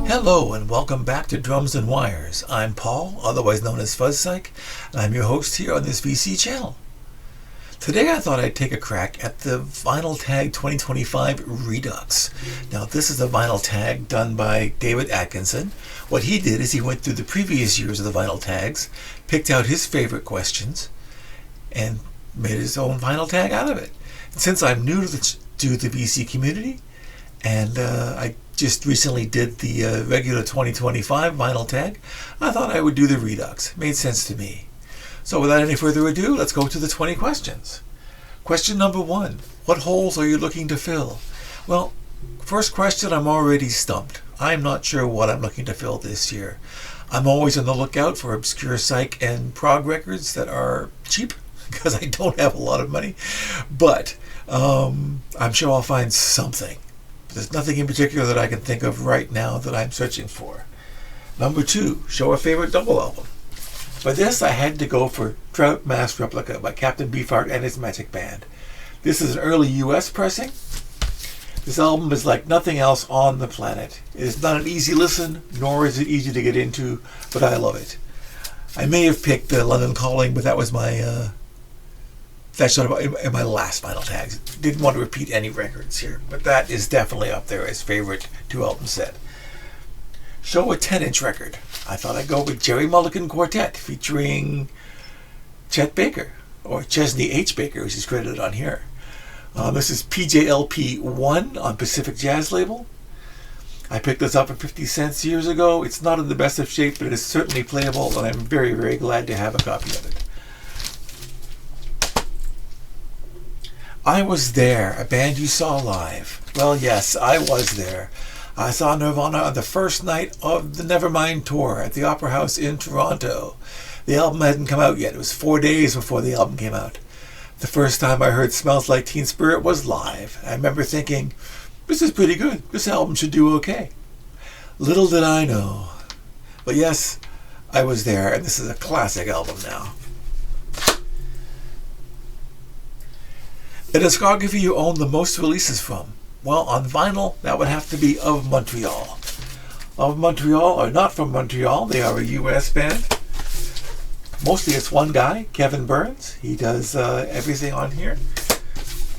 Hello and welcome back to Drums and Wires. I'm Paul, otherwise known as FuzzPsych, and I'm your host here on this VC channel. Today I thought I'd take a crack at the Vinyl Tag 2025 Redux. Now this is a vinyl tag done by David Atkinson. What he did is he went through the previous years of the vinyl tags, picked out his favorite questions, and made his own vinyl tag out of it. And since I'm new to the VC community, and I just recently did the regular 2025 vinyl tag, I thought I would do the Redux. Made sense to me. So without any further ado, let's go to the 20 questions. Question number 1. What holes are you looking to fill? Well, first question, I'm already stumped. I'm not sure what I'm looking to fill this year. I'm always on the lookout for obscure psych and prog records that are cheap, because I don't have a lot of money. But I'm sure I'll find something. There's nothing in particular that I can think of right now that I'm searching for. Number 2, show a favorite double album. For this, I had to go for Trout Mass Replica by Captain Beefheart and his Magic Band. This is an early US pressing. This album is like nothing else on the planet. It is not an easy listen, nor is it easy to get into, but I love it. I may have picked London Calling, but that was my that's sort of in my last vinyl tags. Didn't want to repeat any records here, but that is definitely up there as favorite 2-album set. Show a 10-inch record. I thought I'd go with Jerry Mulligan Quartet featuring Chet Baker, or Chesney H. Baker, as he's credited on here. This is PJLP 1 on Pacific Jazz label. I picked this up for 50 cents years ago. It's not in the best of shape, but it is certainly playable, and I'm very, very glad to have a copy of it. I Was There, a band you saw live. Well, yes, I was there. I saw Nirvana on the first night of the Nevermind tour at the Opera House in Toronto. The album hadn't come out yet. It was 4 days before the album came out. The first time I heard Smells Like Teen Spirit was live. I remember thinking, this is pretty good. This album should do okay. Little did I know. But yes, I was there, and this is a classic album now. The discography you own the most releases from? Well, on vinyl, that would have to be Of Montreal. Of Montreal are not from Montreal. They are a US band. Mostly it's one guy, Kevin Burns. He does everything on here.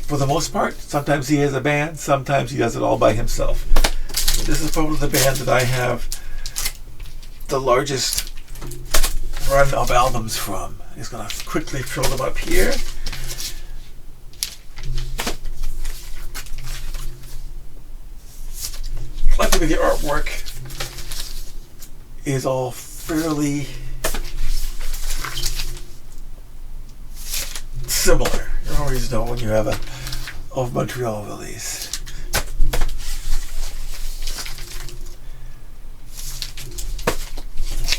For the most part, sometimes he has a band, sometimes he does it all by himself. So this is probably the band that I have the largest run of albums from. I'm just going to quickly throw them up here. Luckily, the artwork is all fairly similar. You always know when you have a Of Montreal release.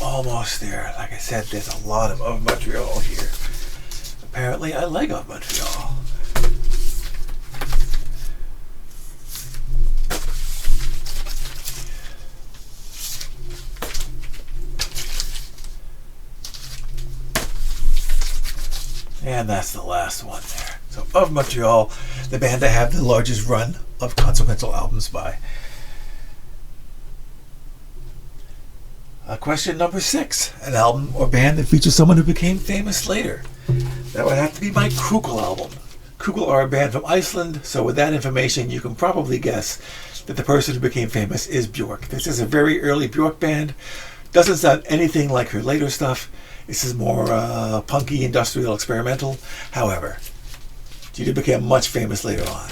Almost there. Like I said, there's a lot of Montreal here. Apparently, I like Of Montreal. And that's the last one there. So Of Montreal, the band I have the largest run of consequential albums by. Question number 6. An album or band that features someone who became famous later. That would have to be my Kugel album. Kugel are a band from Iceland, so with that information you can probably guess that the person who became famous is Björk. This is a very early Björk band. Doesn't sound anything like her later stuff. This is more punky, industrial, experimental. However, she did become much famous later on.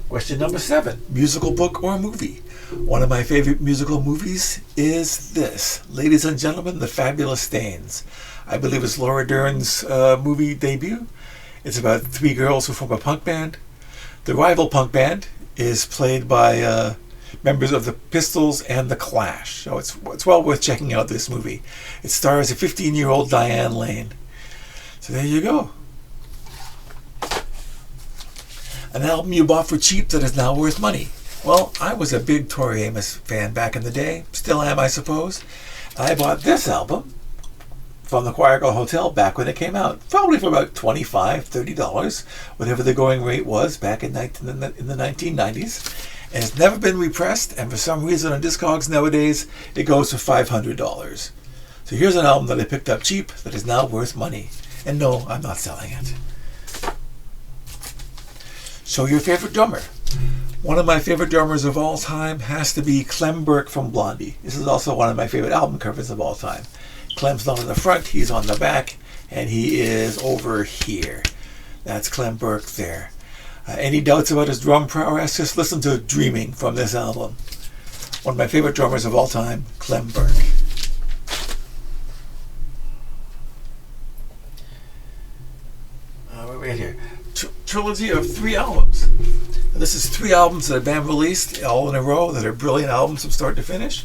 Question number 7. Musical book or movie? One of my favorite musical movies is this. Ladies and Gentlemen, The Fabulous Stains. I believe it's Laura Dern's movie debut. It's about 3 girls who form a punk band. The rival punk band is played by members of the Pistols and the Clash. So it's well worth checking out this movie. It stars a 15-year-old Diane Lane. So there you go. An album you bought for cheap that is now worth money. Well, I was a big Tori Amos fan back in the day. Still am, I suppose. I bought this album from the Choir Girl Hotel back when it came out. Probably for about $25, $30, whatever the going rate was back in the 1990s. And it's never been repressed, and for some reason on Discogs nowadays, it goes for $500. So here's an album that I picked up cheap that is now worth money. And no, I'm not selling it. So your favorite drummer. One of my favorite drummers of all time has to be Clem Burke from Blondie. This is also one of my favorite album covers of all time. Clem's not on the front, he's on the back, and he is over here. That's Clem Burke there. Any doubts about his drum prowess? Just listen to Dreaming from this album. One of my favorite drummers of all time, Clem Burke. Right here. Trilogy of 3 albums. Now, this is 3 albums that have been released all in a row that are brilliant albums from start to finish.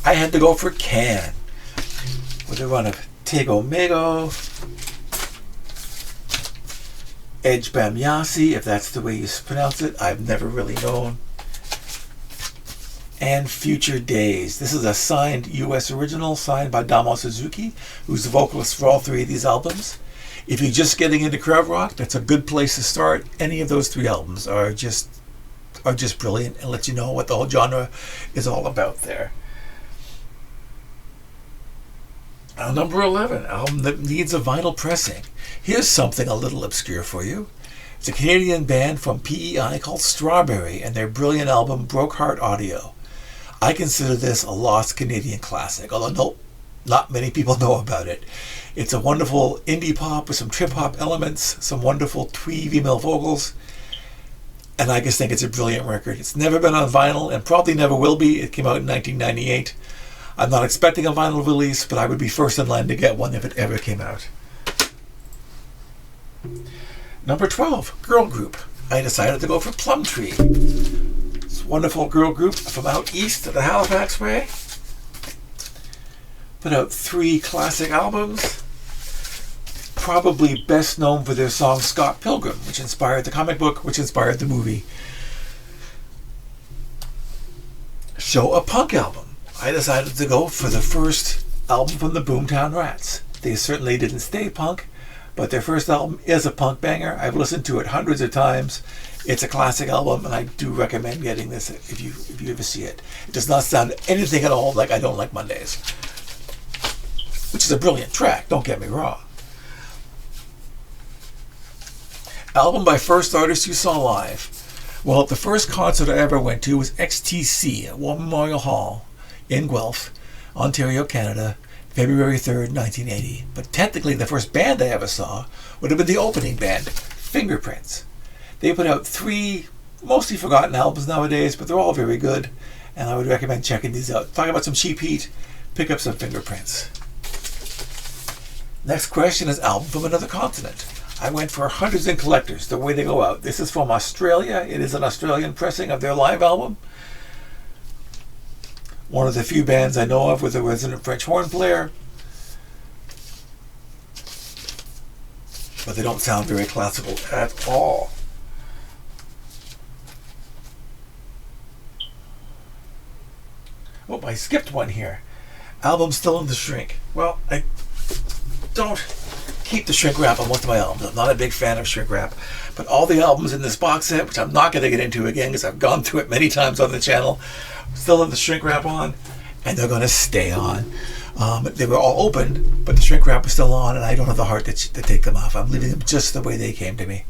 I had to go for Can with a run of Tego Mego, Edge Bamyasi, if that's the way you pronounce it, I've never really known, and Future Days. This is a signed US original, signed by Damo Suzuki, who's the vocalist for all 3 of these albums. If you're just getting into krautrock, that's a good place to start. Any of those 3 albums are just brilliant and let you know what the whole genre is all about there. Number 11, album that needs a vinyl pressing. Here's something a little obscure for you. It's a Canadian band from PEI called Strawberry and their brilliant album Broke Heart Audio. I consider this a lost Canadian classic, although not many people know about it. It's a wonderful indie pop with some trip hop elements, some wonderful twee female vocals, and I just think it's a brilliant record. It's never been on vinyl and probably never will be. It came out in 1998. I'm not expecting a vinyl release, but I would be first in line to get one if it ever came out. Number 12, girl group. I decided to go for Plumtree. It's a wonderful girl group from out east of the Halifax way. Put out 3 classic albums. Probably best known for their song Scott Pilgrim, which inspired the comic book, which inspired the movie. So a punk album. I decided to go for the first album from the Boomtown Rats. They certainly didn't stay punk, but their first album is a punk banger. I've listened to it hundreds of times. It's a classic album, and I do recommend getting this if you ever see it. It does not sound anything at all like I Don't Like Mondays, which is a brilliant track, don't get me wrong. Album by first artist you saw live. Well, the first concert I ever went to was XTC at War Memorial Hall in Guelph, Ontario, Canada, February 3rd, 1980. But technically the first band I ever saw would have been the opening band, Fingerprints. They put out 3 mostly forgotten albums nowadays, but they're all very good, and I would recommend checking these out. Talking about some cheap heat, pick up some Fingerprints. Next question is album from another continent. I went for Hunters and Collectors, The Way They Go Out. This is from Australia. It is an Australian pressing of their live album. One of the few bands I know of with a resident French horn player. But they don't sound very classical at all. Oh, I skipped one here. Album Still in the Shrink. Well, I don't keep the shrink wrap on most of my albums. I'm not a big fan of shrink wrap. But all the albums in this box set, which I'm not going to get into again because I've gone through it many times on the channel, still have the shrink wrap on, and they're going to stay on. They were all open, but the shrink wrap was still on, and I don't have the heart to take them off. I'm leaving them just the way they came to me.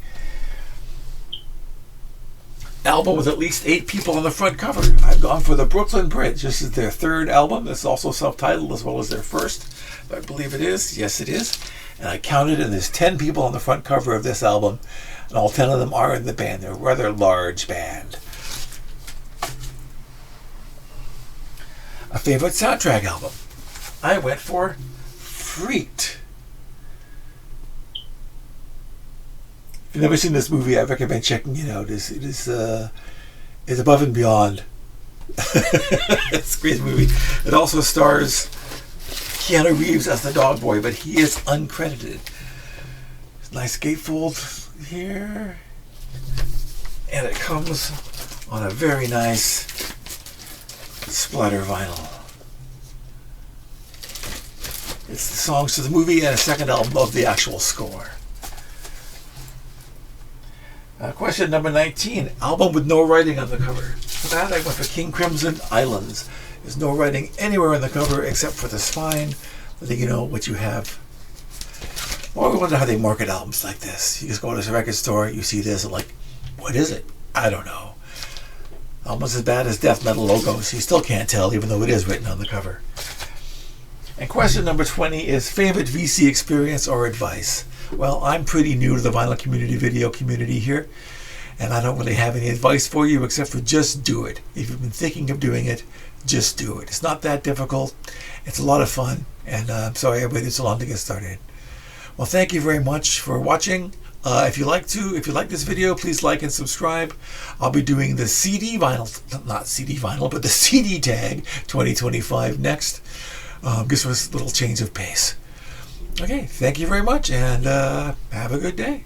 Album with at least 8 people on the front cover. I've gone for the Brooklyn Bridge. This is their 3rd album. It's also self-titled as well as their first. I believe it is. Yes, it is. And I counted, and there's 10 people on the front cover of this album, and all 10 of them are in the band. They're a rather large band. A favorite soundtrack album. I went for Freaked. If you've never seen this movie, I recommend checking it out. It is above and beyond. It's a great movie. It also stars Keanu Reeves as the dog boy, but he is uncredited. Nice gatefold here. And it comes on a very nice splatter vinyl. It's the songs to the movie and a second album of the actual score. Question number 19. Album with no writing on the cover. For that, I went for King Crimson Islands. There's no writing anywhere on the cover except for the spine, letting you know what you have. Well, I wonder how they market albums like this. You just go to the record store, you see this, and like, what is it? I don't know. Almost as bad as death metal logos. You still can't tell, even though it is written on the cover. And question number 20 is favorite VC experience or advice? Well, I'm pretty new to the vinyl community, video community here, and I don't really have any advice for you except for just do it. If you've been thinking of doing it, just do it. It's not that difficult. It's a lot of fun, and I'm sorry I waited so long to get started. Well, thank you very much for watching. If you like this video, please like and subscribe. I'll be doing the CD vinyl, not CD vinyl, but the CD tag 2025 next. Just for a little change of pace. Okay, thank you very much, and have a good day.